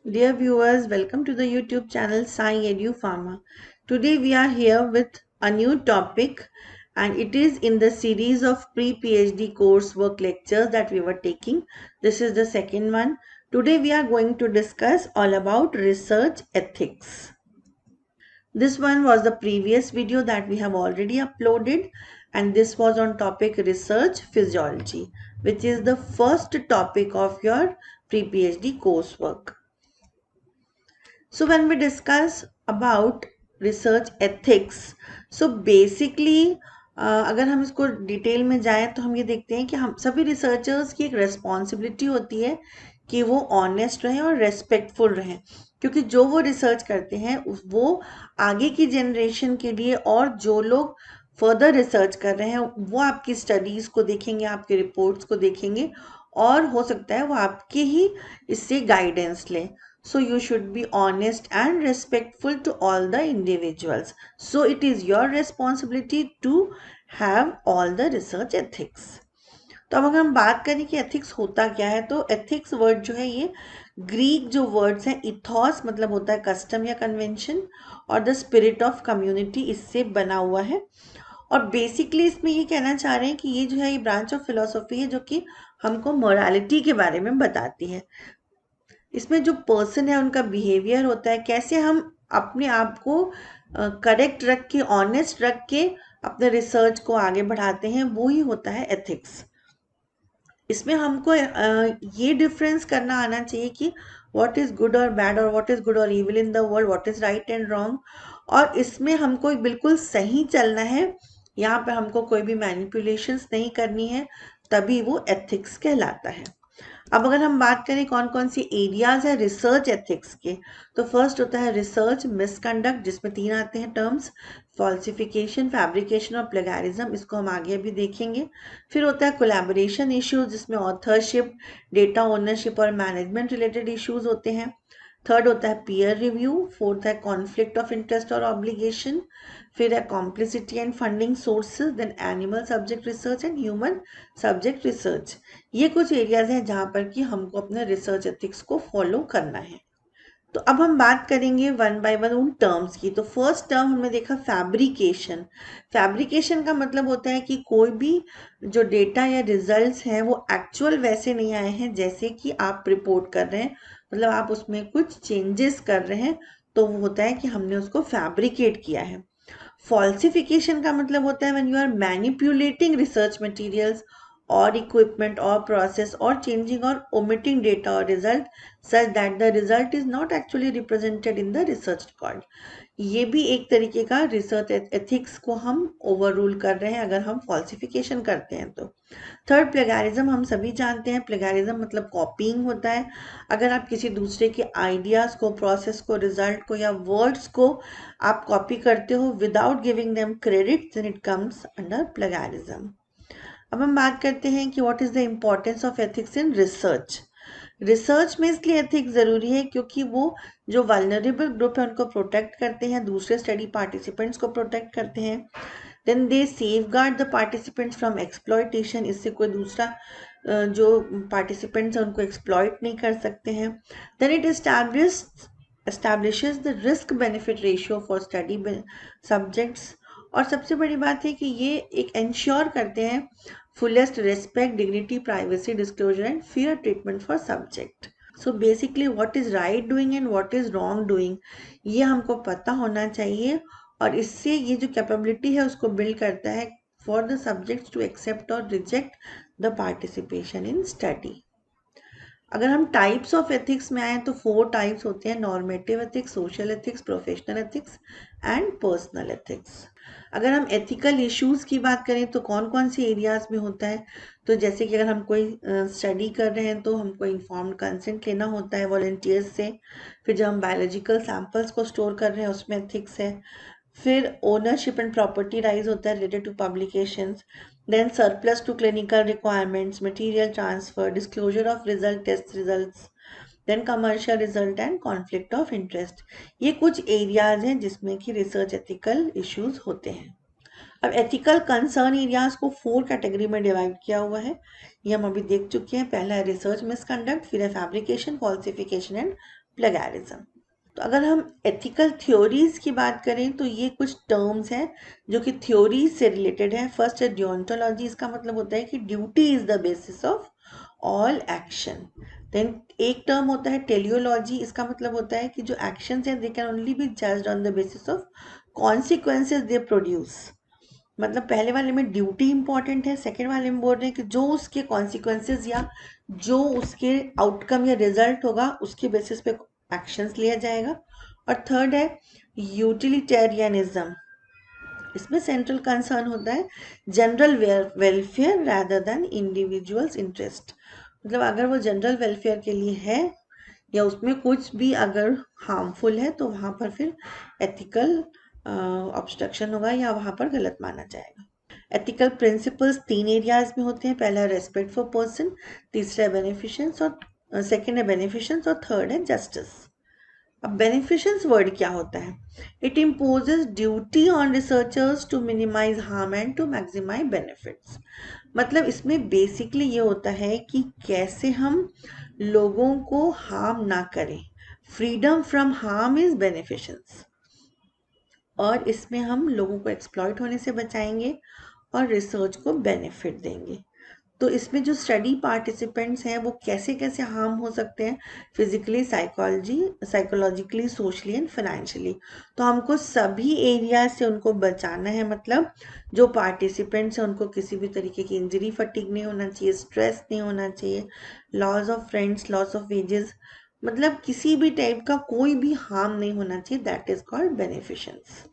Dear viewers, welcome to the YouTube channel Sai Edu Pharma. Today we are here with a new topic and it is in the series of pre-PhD coursework lectures that we were taking. This is the second one. Today we are going to discuss all about research ethics. This one was the previous video that we have already uploaded and this was on topic research physiology, which is the first topic of your pre-PhD coursework. So when we discuss about research ethics, so basically अगर हम इसको detail में जाएं तो हम ये देखते हैं कि हम सभी रिसर्चर्स की एक रेस्पॉन्सिबिलिटी होती है कि वो ऑनेस्ट रहें और रेस्पेक्टफुल रहें, क्योंकि जो वो रिसर्च करते हैं वो आगे की जनरेशन के लिए और जो लोग फर्दर रिसर्च कर रहे हैं वो आपकी स्टडीज़ को देखेंगे, आपके रिपोर्ट्स को देखेंगे और हो सकता है वो आपके ही इससे गाइडेंस लें. So you should be honest and respectful to all the individuals. So it is your responsibility to have all the research ethics. तो अब अगर हम बात करें कि एथिक्स होता क्या है, तो एथिक्स वर्ड जो है ये ग्रीक जो वर्ड्स हैं, इथॉस मतलब होता है कस्टम या कन्वेंशन और द स्पिरिट ऑफ कम्युनिटी इससे बना हुआ है. और बेसिकली इसमें ये कहना चाह रहे हैं कि ये जो है ये ब्रांच ऑफ फिलोसॉफी है जो कि हमको मोरालिटी के बारे में बताती है. इसमें जो पर्सन है उनका बिहेवियर होता है, कैसे हम अपने आप को करेक्ट रख के, ऑनेस्ट रख के अपने रिसर्च को आगे बढ़ाते हैं, वो ही होता है एथिक्स. इसमें हमको ये डिफरेंस करना आना चाहिए कि व्हाट इज गुड और बैड और व्हाट इज गुड और evil in the world, what is right and wrong. और इसमें हमको बिल्कुल सही चलना है, यहाँ पे हमको कोई भी मैनिपुलेशंस नहीं करनी है, तभी वो एथिक्स कहलाता है. अब अगर हम बात करें कौन कौन सी एरियाज है रिसर्च एथिक्स के, तो फर्स्ट होता है रिसर्च मिसकंडक्ट, जिसमें 3 आते हैं टर्म्स, फॉल्सिफिकेशन, फैब्रिकेशन और प्लेगैरिज्म. इसको हम आगे भी देखेंगे. फिर होता है कोलैबोरेशन इश्यूज, जिसमें ऑथरशिप, डेटा ओनरशिप और मैनेजमेंट रिलेटेड इश्यूज होते हैं. थर्ड होता है पीयर रिव्यू. फोर्थ है कॉन्फ्लिक्ट ऑफ इंटरेस्ट और ऑब्लिगेशन. फिर है complicity and funding sources. Then animal subject research and human subject research. ये कुछ एरियाज हैं जहां पर कि हमको अपने रिसर्च एथिक्स को फॉलो करना है. तो अब हम बात करेंगे वन बाय वन उन टर्म्स की. तो फर्स्ट टर्म हमने देखा फैब्रिकेशन. फैब्रिकेशन का मतलब होता है कि कोई भी जो डेटा या रिजल्ट्स हैं वो एक्चुअल वैसे नहीं आए हैं जैसे कि आप रिपोर्ट कर रहे हैं, मतलब आप उसमें कुछ चेंजेस कर रहे हैं, तो वो होता है कि हमने उसको फैब्रिकेट किया है. फॉल्सिफिकेशन का मतलब होता है when you are manipulating research materials or equipment or process or changing or omitting data or result such that the result is not actually represented in the research record. ये भी एक तरीके का रिसर्च एथिक्स को हम over rule कर रहे हैं अगर हम फॉल्सिफिकेशन करते हैं तो. थर्ड प्लेगैरिज्म, हम सभी जानते हैं प्लेगैरिज्म मतलब कॉपीइंग होता है. अगर आप किसी दूसरे के आइडियाज को, प्रोसेस को, रिजल्ट को या वर्ड्स को आप कॉपी करते हो without giving them credit, then it comes under plagiarism. अब हम बात करते हैं कि what is the importance of ethics in research. Research में इसलिए एथिक्स ज़रूरी है क्योंकि वो जो वल्नरेबल ग्रुप है उनको प्रोटेक्ट करते हैं, दूसरे स्टडी पार्टिसिपेंट्स को प्रोटेक्ट करते हैं. Then they safeguard the participants from exploitation, इससे कोई दूसरा जो पार्टिसिपेंट्स हैं उनको एक्सप्लॉयट नहीं कर सकते हैं. Then it establishes the risk benefit ratio for study subjects. और सबसे बड़ी बात है कि ये एक इंश्योर करते हैं fullest respect, dignity, privacy, disclosure and fair treatment for subject. So basically what is right doing and what is wrong doing ये हमको पता होना चाहिए, और इससे ये जो कैपेबिलिटी है उसको बिल्ड करता है for the subjects to accept or reject the participation in study. अगर हम टाइप्स ऑफ एथिक्स में आए तो 4 टाइप्स होते हैं: normative ethics, social ethics, professional ethics and personal ethics. अगर हम एथिकल इश्यूज की बात करें तो कौन कौन से एरियाज में होता है, तो जैसे कि अगर हम कोई स्टडी कर रहे हैं तो हमको इन्फॉर्म्ड कंसेंट लेना होता है वॉलंटियर्स से. फिर जब हम बायोलॉजिकल सैंपल्स को स्टोर कर रहे हैं उसमें एथिक्स है. फिर ओनरशिप एंड प्रॉपर्टी राइज होता है related to publications. Then surplus to clinical requirements, material transfer, disclosure of result, test results, then commercial result and conflict of interest. ये कुछ एरियाज हैं जिसमें कि रिसर्च एथिकल इश्यूज होते हैं. अब एथिकल कंसर्न एरियाज को 4 कैटेगरी में डिवाइड किया हुआ है, ये हम अभी देख चुके हैं. पहला है रिसर्च मिसकंडक्ट, फिर है फैब्रिकेशन, फॉल्सिफिकेशन एंड प्लेगैरिज्म। तो अगर हम एथिकल थ्योरीज की बात करें तो ये कुछ टर्म्स हैं जो कि थ्योरीज से रिलेटेड है। फर्स्ट है डियोंटोलॉजी, इसका मतलब होता है कि duty is the basis of all action. Then एक टर्म होता है टेलियोलॉजी, इसका मतलब होता है कि जो एक्शंस हैं they can only B judged on the basis of consequences they produce. मतलब पहले वाले में ड्यूटी इंपॉर्टेंट है, सेकेंड वाले में बोल रहे हैं कि जो उसके कॉन्सिक्वेंसेज या जो उसके आउटकम या रिजल्ट होगा उसके बेसिस पे एक्शंस लिया जाएगा। और थर्ड है यूटिलिटेरियनिज्म, इसमें सेंट्रल कंसर्न होता है general welfare rather than individuals interest. मतलब अगर वो जनरल वेलफेयर के लिए है या उसमें कुछ भी अगर हार्मफुल है तो वहां पर फिर एथिकल ऑब्स्ट्रक्शन होगा या वहां पर गलत माना जाएगा। एथिकल प्रिंसिपल्स तीन एरियाज में होते हैं। पहला रेस्पेक्ट फॉर पर्सन, तीसरा है बेनिफिशंस और सेकेंड है बेनिफिशंस और थर्ड है जस्टिस। अब बेनिफिशंस वर्ड क्या होता है? It imposes duty on researchers to minimise harm and to maximise benefits. मतलब इसमें बेसिकली ये होता है कि कैसे हम लोगों को हार्म ना करें। फ्रीडम फ्रॉम हार्म इज बेनिफिशंस, और इसमें हम लोगों को एक्सप्लॉइट होने से बचाएंगे और रिसर्च को बेनिफिट देंगे। तो इसमें जो स्टडी पार्टिसिपेंट्स हैं वो कैसे कैसे हार्म हो सकते हैं, physically, psychologically, socially and financially. तो हमको सभी एरिया से उनको बचाना है। मतलब जो पार्टिसिपेंट्स हैं उनको किसी भी तरीके की इंजरी, फटीग नहीं होना चाहिए, स्ट्रेस नहीं होना चाहिए, loss of friends, loss of wages, मतलब किसी भी टाइप का कोई भी हार्म नहीं होना चाहिए। That is called beneficence.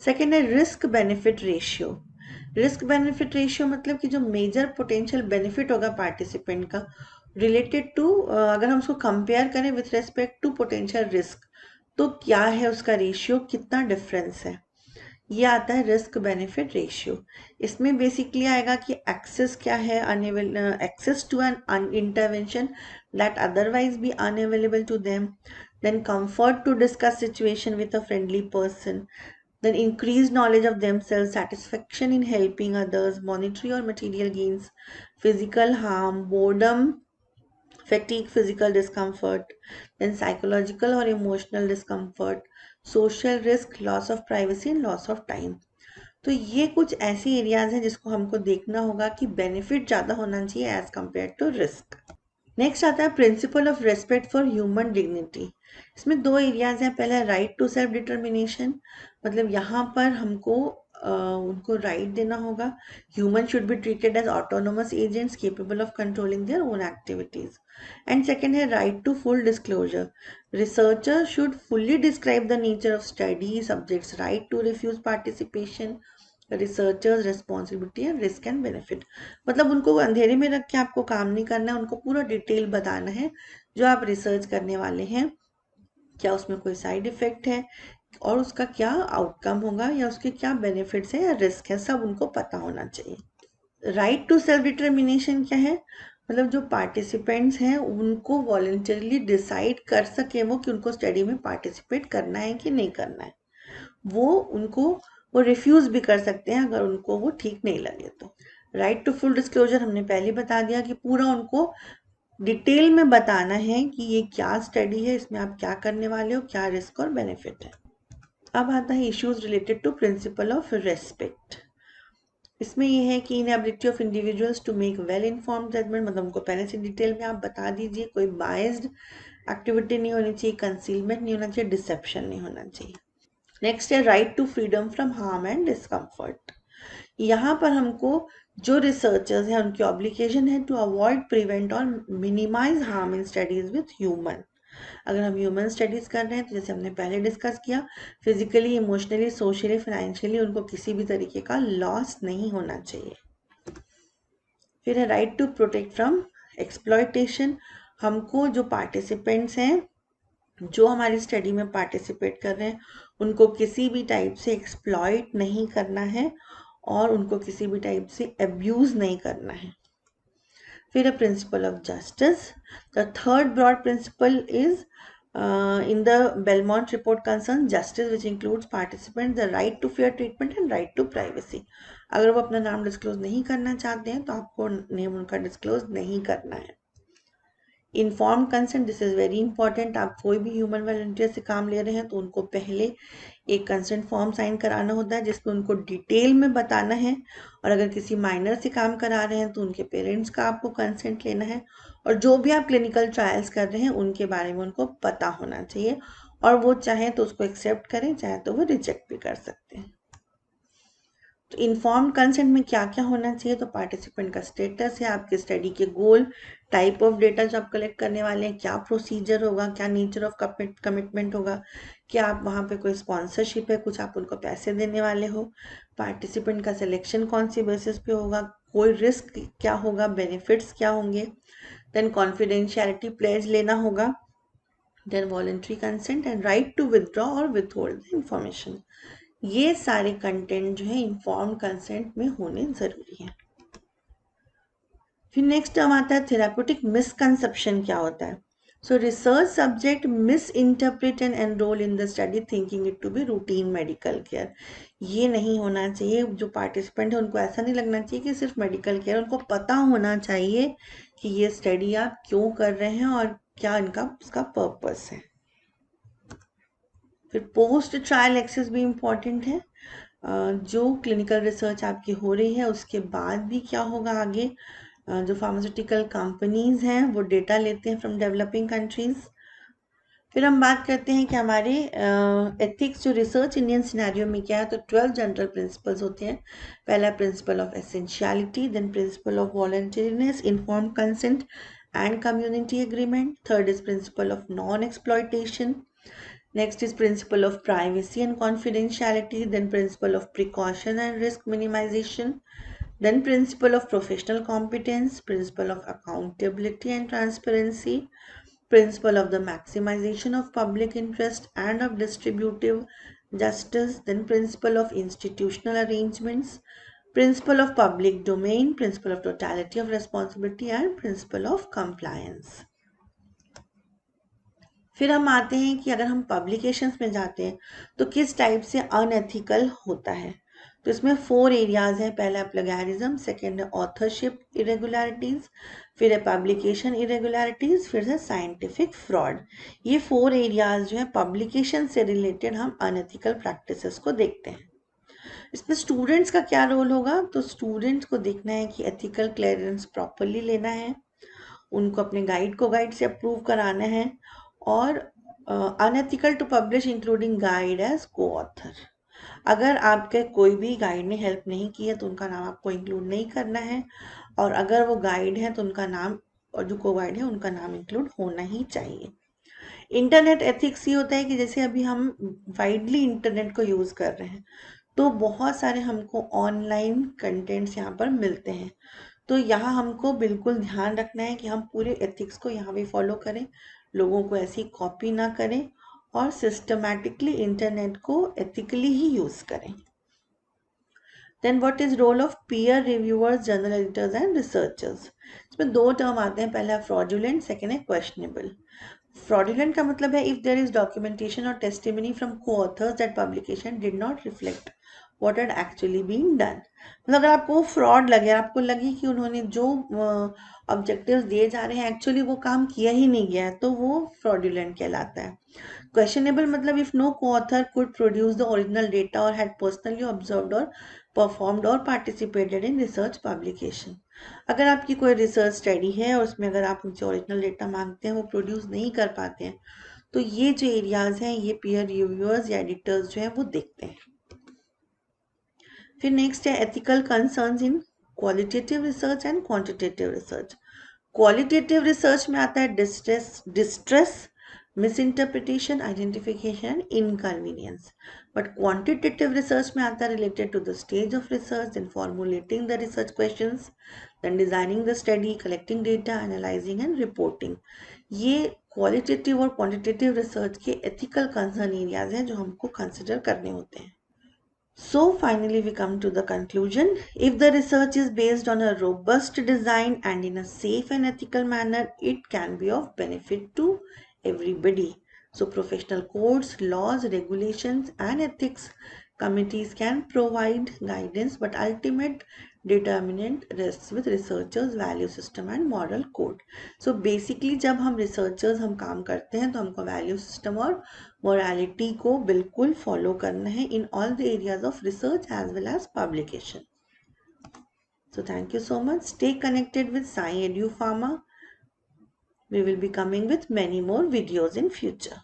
Second है risk benefit ratio. Risk benefit ratio मतलब कि जो मेजर पोटेंशियल बेनिफिट होगा पार्टिसिपेंट का रिलेटेड टू, अगर हम उसको कंपेयर करें with respect to potential risk, तो क्या है उसका रेशियो, कितना डिफरेंस है, ये आता है रिस्क बेनिफिट रेशियो। इसमें बेसिकली आएगा कि एक्सेस क्या है, access to an intervention that otherwise be unavailable to them, then comfort to discuss situation with a friendly person, then increased knowledge of themselves, satisfaction in helping others, monetary or material gains, physical harm, boredom, fatigue, physical discomfort, then psychological or emotional discomfort, social risk, loss of privacy and loss of time। तो ये कुछ ऐसे areas हैं जिसको हमको देखना होगा कि बेनिफिट ज़्यादा होना चाहिए as compared to risk. Next आता है principle of respect for human dignity. इसमें दो एरियाज हैं। पहला है राइट टू सेल्फ डिटर्मिनेशन, मतलब यहाँ पर हमको उनको राइट देना होगा। Human should be treated as autonomous agents capable of controlling their own activities. And second है right to full disclosure. Researcher should fully describe the nature of study, subjects right to refuse participation, researchers responsibility and risk and benefit. मतलब उनको अंधेरे में रख के आपको काम नहीं करना है, उनको पूरा डिटेल बताना है जो आप रिसर्च करने वाले हैं, क्या उसमें कोई साइड इफेक्ट है और उसका क्या आउटकम होगा या उसके क्या बेनिफिट्स है या रिस्क है, सब उनको पता होना चाहिए। राइट टू सेल्फ डिटर्मिनेशन क्या है? मतलब जो पार्टिसिपेंट्स हैं उनको वॉलंटरली डिसाइड कर सके वो कि उनको स्टडी में पार्टिसिपेट करना है कि नहीं करना है। वो रिफ्यूज भी कर सकते हैं अगर उनको वो ठीक नहीं लगे तो। राइट टू फुल डिस्क्लोजर हमने पहले बता दिया कि पूरा उनको डिटेल में बताना है कि ये क्या स्टडी है, इसमें आप क्या करने वाले हो, क्या रिस्क और बेनिफिट है। अब आता है issues related to principle of respect. इसमें ये है कि inability of individuals to make well informed judgement, मतलब उनको पहले से डिटेल में आप बता दीजिए, कोई बायस्ड एक्टिविटी नहीं होनी चाहिए, कंसीलमेंट नहीं होना चाहिए, डिसेप्शन नहीं होना चाहिए। नेक्स्ट है right to freedom from harm and discomfort. यहाँ पर हमको जो रिसर्चर्स हैं उनकी ऑब्लिगेशन है टू अवॉइड, प्रिवेंट और minimise harm in studies with human. अगर हम ह्यूमन स्टडीज कर रहे हैं तो जैसे हमने पहले डिस्कस किया, फिजिकली, इमोशनली, सोशली, फाइनेंशियली उनको किसी भी तरीके का लॉस नहीं होना चाहिए। फिर है right to protect from exploitation. हमको जो पार्टिसिपेंट्स हैं जो हमारी स्टडी में पार्टिसिपेट कर रहे हैं उनको किसी भी टाइप से एक्सप्लॉइट नहीं करना है और उनको किसी भी टाइप से अब्यूज नहीं करना है। फिर है principle of justice. The third broad principle is in the Belmont report concern justice which includes participant the right to fair treatment and right to privacy. अगर वो अपना नाम डिस्क्लोज नहीं करना चाहते हैं तो आपको नेम उनका डिस्क्लोज नहीं करना है। Informed consent, this is very important. आप कोई भी ह्यूमन वॉलंटियर से काम ले रहे हैं तो उनको पहले एक कंसेंट फॉर्म साइन कराना होता है जिसमें उनको डिटेल में बताना है, और अगर किसी माइनर से काम करा रहे हैं तो उनके पेरेंट्स का आपको कंसेंट लेना है, और जो भी आप क्लिनिकल ट्रायल्स कर रहे हैं उनके बारे में उनको पता होना चाहिए, और वो चाहे तो उसको एक्सेप्ट करें, चाहे तो वो रिजेक्ट भी कर सकते हैं। तो इन्फॉर्म्ड कंसेंट में क्या क्या होना चाहिए, तो पार्टिसिपेंट का स्टेटस है, आपके स्टडी के गोल, टाइप ऑफ डेटा जो आप कलेक्ट करने वाले हैं, क्या प्रोसीजर होगा, क्या नेचर ऑफ कमिटमेंट होगा, क्या आप वहाँ पे कोई स्पॉन्सरशिप है, कुछ आप उनको पैसे देने वाले हो, पार्टिसिपेंट का सिलेक्शन कौन सी बेसिस पे होगा, कोई रिस्क क्या होगा, बेनिफिट्स क्या होंगे, देन कॉन्फिडेंशियलिटी प्लेज लेना होगा, then voluntary consent and right to withdraw और विथहोल्ड द इंफॉर्मेशन। ये सारे कंटेंट जो है इन्फॉर्म्ड कंसेंट में होने जरूरी है। फिर नेक्स्ट टर्म आता है थेराप्यूटिक मिसकंसेप्शन क्या होता है। So research subject misinterpret and enrol in the study thinking it to be routine medical care. ये नहीं होना चाहिए, जो पार्टिसिपेंट है उनको ऐसा नहीं लगना चाहिए कि सिर्फ मेडिकल केयर, उनको पता होना चाहिए कि ये स्टडी आप क्यों कर रहे हैं और क्या इनका उसका पर्पस है। फिर पोस्ट ट्रायल एक्सेस भी इम्पॉर्टेंट है, जो क्लिनिकल रिसर्च आपकी हो रही है उसके बाद भी क्या होगा आगे, जो फार्मास्यूटिकल कंपनीज हैं वो डेटा लेते हैं फ्रॉम डेवलपिंग कंट्रीज। फिर हम बात करते हैं कि हमारे एथिक्स जो रिसर्च इंडियन सिनेरियो में क्या है, तो 12 जनरल प्रिंसिपल्स होते हैं। पहला principle of essentiality, then principle of voluntariness, informed consent and community agreement. Third is principle of non exploitation. Next is principle of privacy and confidentiality, then principle of precaution and risk minimization, then principle of professional competence, principle of accountability and transparency, principle of the maximization of public interest and of distributive justice, then principle of institutional arrangements, principle of public domain, principle of totality of responsibility and principle of compliance. फिर हम आते हैं कि अगर हम publications में जाते हैं तो किस टाइप से अनएथिकल होता है। तो इसमें 4 एरियाज हैं। पहला है प्लेगैरिज्म, सेकेंड है ऑथरशिप इरेगुलरिटीज, फिर है पब्लिकेशन इरेगुलरिटीज, फिर है साइंटिफिक फ्रॉड। ये 4 एरियाज जो है पब्लिकेशन से रिलेटेड हम अनएथिकल प्रैक्टिसेस को देखते हैं। इसमें स्टूडेंट्स का क्या रोल होगा, तो स्टूडेंट्स को देखना है कि एथिकल क्लियरेंस प्रॉपरली लेना है, उनको अपने गाइड से अप्रूव कराना है, और unethical to publish including guide as co author. अगर आपके कोई भी गाइड ने हेल्प नहीं की है तो उनका नाम आपको इंक्लूड नहीं करना है, और अगर वो गाइड है तो उनका नाम, और जो को गाइड है उनका नाम इंक्लूड होना ही चाहिए। इंटरनेट एथिक्स ये होता है कि जैसे अभी हम वाइडली इंटरनेट को यूज कर रहे हैं तो बहुत सारे हमको ऑनलाइन कंटेंट्स यहाँ पर मिलते हैं, तो यहाँ हमको बिल्कुल ध्यान रखना है कि हम पूरे एथिक्स को यहाँ भी फॉलो करें, लोगों को ऐसी कॉपी ना करें, और सिस्टमैटिकली इंटरनेट को एथिकली ही यूज करें। Then what is role of peer reviewers, journal editors and researchers. इसमें 2 टर्म आते हैं, पहला फ्रॉडुलेंट, सेकेंड है क्वेश्चनेबल। फ्रॉडुलेंट का मतलब है इफ देयर इज डॉक्यूमेंटेशन और testimony from co-authors that publication did not reflect what had actually been done। मतलब अगर आपको फ्रॉड लगे, आपको लगे कि उन्होंने जो ऑब्जेक्टिव्स दिए जा रहे हैं एक्चुअली वो काम किया ही नहीं गया है, तो वो फ्रॉडुलेंट कहलाता है। क्वेश्चनेबल मतलब if no co-author could produce the original data और हैड पर्सनली ऑब्जर्व्ड और परफॉर्म्ड और पार्टिसिपेटेड इन रिसर्च पब्लिकेशन। अगर आपकी कोई रिसर्च स्टडी है और उसमें अगर आप उनसे ओरिजिनल डेटा मांगते हैं, वो प्रोड्यूस नहीं कर पाते हैं, तो ये जो एरियाज हैं ये पीयर रिव्यूअर्स या एडिटर्स जो हैं वो देखते हैं। फिर नेक्स्ट है ethical concerns in qualitative research and quantitative research. Qualitative research में आता है distress, misinterpretation, identification, inconvenience. But quantitative research में आता है related to the stage of research, then formulating the research questions, then designing the study, collecting data, analysing and reporting. ये qualitative और quantitative research के ethical concern areas हैं जो हमको consider करने होते हैं। So finally we come to the conclusion. If the research is based on a robust design and in a safe and ethical manner, it can be of benefit to everybody. So professional codes, laws, regulations and ethics Committees can provide guidance, but ultimate determinant rests with researchers, value system and moral code. So basically जब हम researchers हम काम करते हैं तो हमको value system और morality को बिल्कुल follow करना है in all the areas of research as well as publication. So thank you so much. Stay connected with Sai Edu Pharma. We will be coming with many more videos in future.